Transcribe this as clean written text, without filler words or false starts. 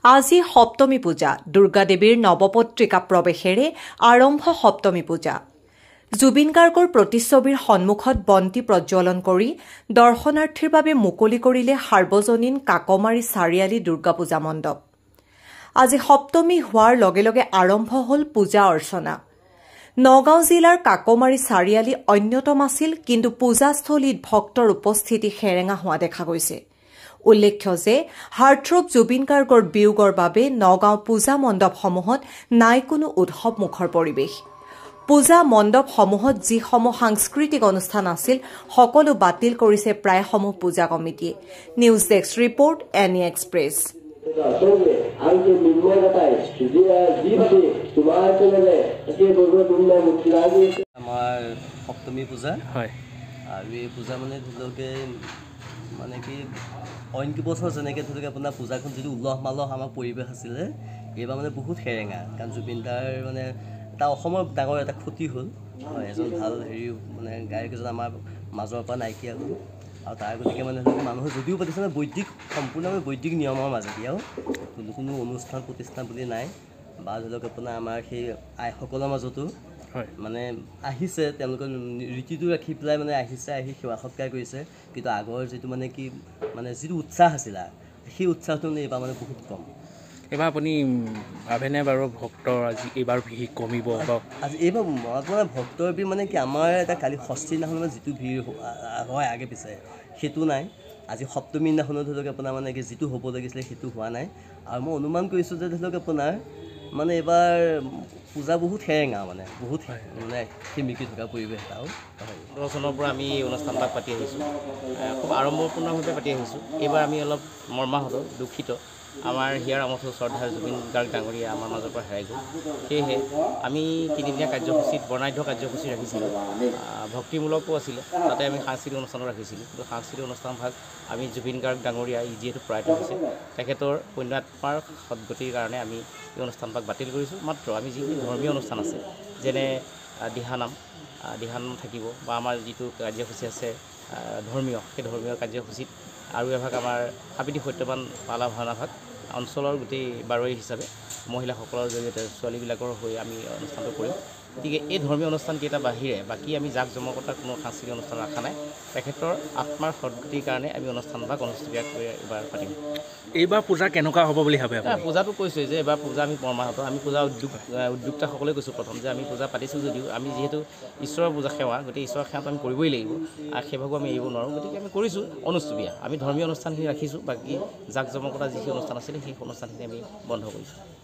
আজি সপ্তমী পূজা দুৰ্গা দেৱীৰ নৱপত্ৰিকা প্ৰৱেশেৰে আৰম্ভ সপ্তমী পূজা জুবিন গাৰ্গৰ প্ৰতিচ্ছবিৰ সন্মুখত বন্তি প্ৰজ্বলন কৰি দৰ্শনাৰ্থীৰ বাবে মুকলি কৰিলে সাৰ্বজনীন কাকমাৰী চাৰিআলি দুৰ্গা পূজা মণ্ডপ আজি সপ্তমী হোৱাৰ লগে লগে আৰম্ভ হ'ল পূজা অৰ্চনা নগাঁও জিলাৰ কাকমাৰী চাৰিআলি অন্যতম আছিল কিন্তু পূজাস্থলীত ভক্তৰ উপস্থিতি হেৰেঙা হোৱা দেখা গৈছে উল্লেখ্য যে হাৰ্টথ্ৰব জুবিন গাৰ্গৰ বিয়োগৰ বাবে নগাঁও পূজা মণ্ডপসমূহত নাই কোনো উৎসৱ মুখৰ পৰিৱেশ পূজা মণ্ডপসমূহত যিসমূহ সাংস্কৃতিক অনুষ্ঠান আছিল সকলো বাতিল কৰিছে প্ৰায়সমূহ পূজা কমিটিয়ে news desk report any express আমাৰ সপ্তমী পূজা হয় আৰু এই পূজা মানে ধুলকে মানে কি অইন কি বছৰ যেনেকৈ ধৰক আপোনাৰ পূজাখন যিটো উলহ মালহ আমাৰ পৰিৱেশ আছিলে এইবাৰ মানে বহুত হেৰেঙা কাৰণ জুবিন দাৰ মানে এটা অসমৰ ডাঙৰ এটা ক্ষতি হ'ল এজন ভাল হেৰি মানে গায়ক এজন আমাৰ মাজৰ পৰা নাইকিয়া হ'ল আৰু তাৰ গতিকে মানে ধৰক মানুহে যদিও পাতিছে বৈদিক সম্পূৰ্ণভাৱে বৈদিক নিয়মৰ মাজেদি আৰু কোনো অনুষ্ঠান প্ৰতিষ্ঠান বুলি নাই বা ধৰি লওক আপোনাৰ আমাৰ সেই আইসকলৰ মাজতো মানে আহিছে তেওঁলোকৰ ৰীতিটো ৰাখি পেলাই মানে আহিছে আহি সেৱা সৎকাৰ কৰিছে কিন্তু আগৰ যিটো মানে কি মানে যিটো উৎসাহ আছিলে সেই উৎসাহটো মানে এইবাৰ মানে বহুত কম এইবাৰ আপুনি ভাবেনে বাৰু ভক্তৰ আজি এইবাৰ ভিৰ কমিব আজি এইবাৰ আপোনাৰ ভক্তৰ ভিৰ মানে কি আমাৰ এটা কালি ষষ্ঠীৰ দিনাখন মানে যিটো ভিৰ হয় আগে পিছে সেইটো নাই আজি সপ্তমীৰ দিনাখনো ধৰি লওক আপোনাৰ মানে কি যিটো হ'ব লাগিছিলে সেইটো হোৱা নাই আৰু মই অনুমান কৰিছোঁ যে ধৰি লওক আপোনাৰ মানে এইবাৰ পূজা বহুত হেৰেঙা মানে বহুত মানে সিমিকি থকা পৰিৱেশ এটাও 15 চনৰ পৰা আমি এই অনুষ্ঠানভাগ পাতি আহিছোঁ খুব আড়ম্বৰপূৰ্ণভাৱে পাতি আহিছোঁ এইবাৰ আমি অলপ মৰ্মাহত দুখিত আমাৰ হিয়াৰ আমঠু শ্ৰদ্ধাৰ জুবিন গাৰ্গ ডাঙৰীয়া আমাৰ মাজৰ পৰা হেৰাই গ'ল সেয়েহে আমি তিনিদিনীয়া কাৰ্যসূচীত বৰ্ণাঢ্য কাৰ্যসূচী ৰাখিছিলোঁ ভক্তিমূলকো আছিলে তাতে আমি সাংস্কৃতিক অনুষ্ঠানো ৰাখিছিলোঁ কিন্তু সাংস্কৃতিক অনুষ্ঠানভাগ আমি জুবিন গাৰ্গ ডাঙৰীয়া যিহেতু প্ৰয়াত হৈছে তেখেতৰ পুণ্যাত্মাৰ সদ্গতিৰ কাৰণে আমি এই অনুষ্ঠানভাগ বাতিল কৰিছোঁ মাত্ৰ আমি যিখিনি ধৰ্মীয় অনুষ্ঠান আছে যেনে দিহানাম থাকিব বা আমাৰ যিটো কাৰ্যসূচী আছে ধৰ্মীয় সেই ধৰ্মীয় কাৰ্যসূচীত আৰু এভাগ আমাৰ সাবিত্ৰী সত্যবান পালা ভাওনা ভাগ অঞ্চলৰ গোটেই বাৰৈ হিচাপে মহিলাসকলৰ জৰিয়তে ছোৱালীবিলাকৰ হৈ আমি অনুষ্ঠানটো কৰিম গতিকে এই ধৰ্মীয় অনুষ্ঠানকেইটা বাহিৰে বাকী আমি জাক জমকতাৰ কোনো সাংস্কৃতিক অনুষ্ঠান ৰখা নাই তেখেতৰ আত্মাৰ সদ্গতিৰ কাৰণে আমি অনুষ্ঠানভাগ অনুষ্ঠিত এইবাৰ পাতিম এইবাৰ পূজা কেনেকুৱা হ'ব বুলি ভাবে পূজাটো কৈছোঁ যে এইবাৰ পূজা আমি মৰ্মাহত আমি পূজা উদ্যোক্তাসকলে কৈছোঁ প্ৰথম যে আমি পূজা পাতিছোঁ যদিও আমি যিহেতু ঈশ্বৰৰ পূজা সেৱা গতিকে ঈশ্বৰৰ সেৱাটো আমি কৰিবই লাগিব আৰু সেইভাগো আমি এৰিব নোৱাৰোঁ গতিকে আমি কৰিছোঁ অনুষ্টুপীয়া আমি ধৰ্মীয় অনুষ্ঠানখিনি ৰাখিছোঁ বাকী জাক জমকতা যিখিনি অনুষ্ঠান আছিলে সেই অনুষ্ঠানখিনি আমি বন্ধ কৰিছোঁ